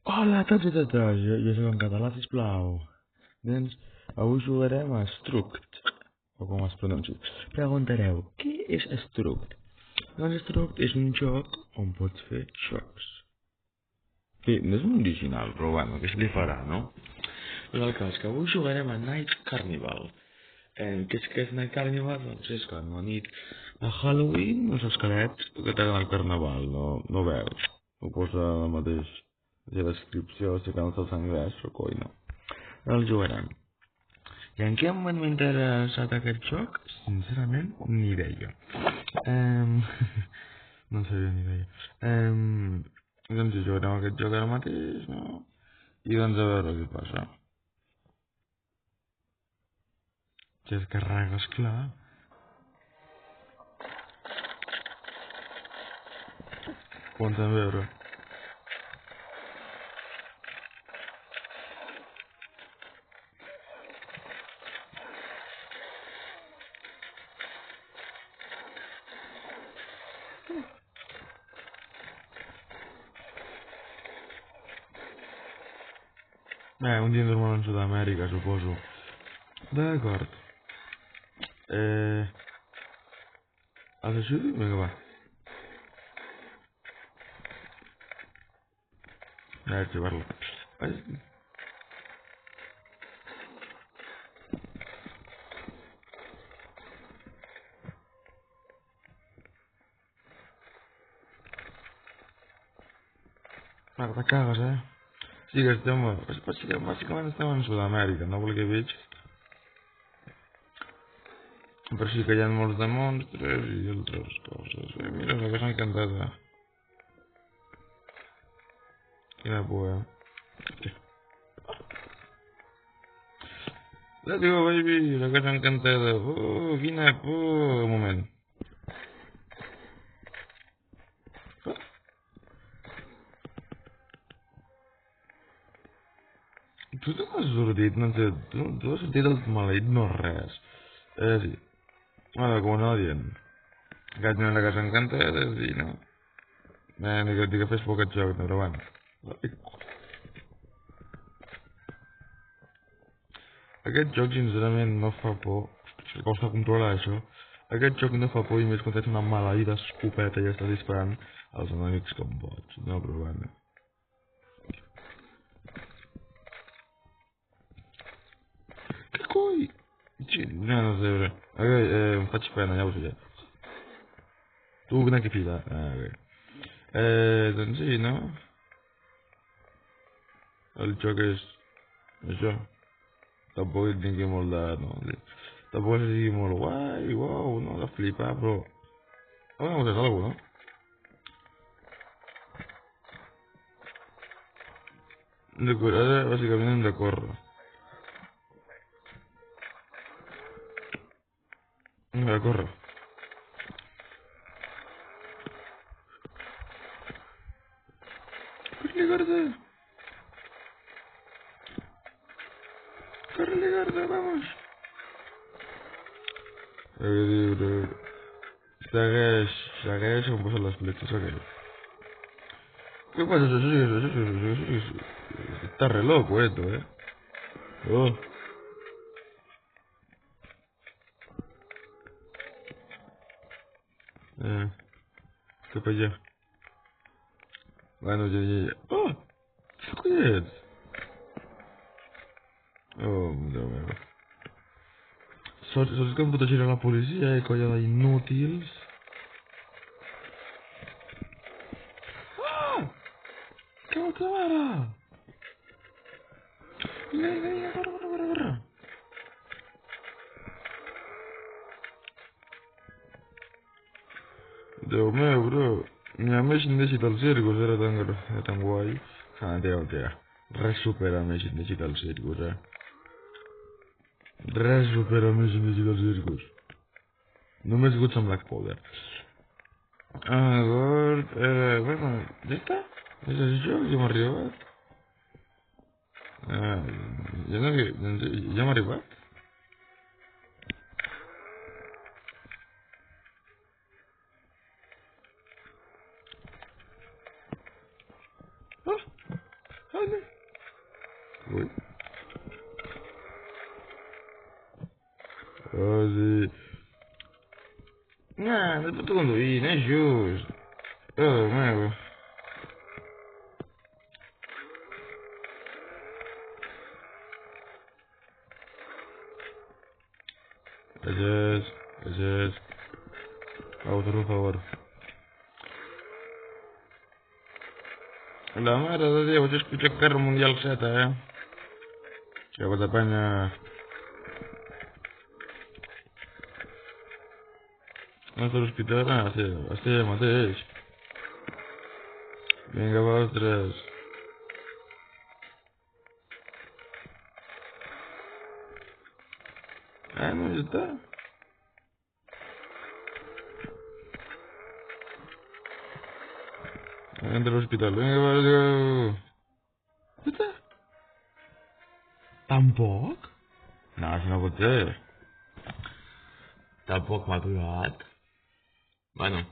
Hola, jo soc en català, sisplau. Doncs avui jugarem a Struct, o com es pronuncia. Preguntareu, què és Struct? Doncs Struct és un joc on pots fer jocs. Sí, no és un original, però bueno, què se li farà, no? Però el cas que avui jugarem a Night Carnival. Què és Night Carnival? Doncs és quan a nit a Halloween els esquelets que tenen el carnaval, no veus. Ho posa el mateix la descripció, sé que no està en anglès, però coi no. El jugarem. I en què moment m'ha interessat aquest joc? Sincerament, ni idea. No en sabia ni idea. Doncs hi jugarem aquest joc ara mateix, no? I doncs a veure què passa. Si es carrega, esclar. Ponte a veure. Un dia normal en Sud-amèrica, suposo. D'acord. Els ajudo? Vinga, va. Vaig jugar-lo. Te cagues, Sí que estem... Bàsicament estem en Sud-amèrica, no? Pel que veig. Però sí que hi ha molts de monstres i altres coses. Mira, la casa encantada. Quina por, Let's go, baby! La casa encantada. Quina por! Un moment. Tu no has sortit, no sé, tu has sortit el maleït no res. Sí. Bueno, com anava dient. Que tenen la casa encantada, sí, no? Ni que fes por aquest joc, no, però bueno. Aquest joc sincerament no fa por. Si costa controlar això. Aquest joc no fa por i més quan tens una maleïda escopeta i estàs disparant als enemics com bots. No, però bueno. Què coi? Sí, no sé, bro. Ok, em faig pena, ja ho sé. Tu, vine aquí, filla. Ok. Doncs sí, no? El joc és... això. Tampoc et tingui molt de... no, tampoc és sigui molt guai, uau, no, de flipar, però... Vamos a hacer algo, no? Ara, bàsicament hem de córrer. Vinga, corre. Corre, gorda. Corre, gorda, vamos. Segueix on posen les fletxes, ok. ¿Qué pasa? Está re loco esto, Oh, ¿qué para allá? Bueno, ya. Oh, ¿qué es? Oh, mira. Saps que em protegirà la policia, colla d'inútils? Ah! Que ho ara! Vinga, corre. Déu meu, bro. Ni a més necessita el circus, era tan guai. Déu. Res supera més necessita el circus, Res supera més necessita el circus. Només goig amb Black Powder. Bueno, ja està? És el joc, ja m'ha arribat. Ja m'ha arribat? nuevo. Gracias. Gracias. Por favor. La madre de Dios, yo escucho Guerra Mundial Z, ¿Qué pasa, paña? No está el hospital, hasta ya matéis. Venga, vosotras. No, ya está. Entra al hospital, venga, vosotras. Ya está. Tampoc? No, això no pot ser. Tampoc m'ha aturat. Bueno,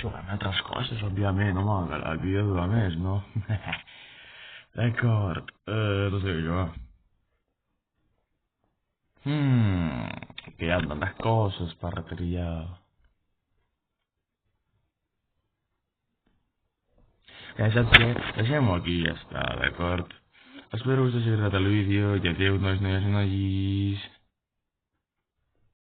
juguem a altres coses, òbviament, home, que la vida dura més, no? D'acord, no sé jo. Que hi ha tantes coses per retriar. Ja saps què? Deixem-ho aquí i ja està, d'acord? Espero que us hagi agradat el vídeo i adeu, noies, noies i noies.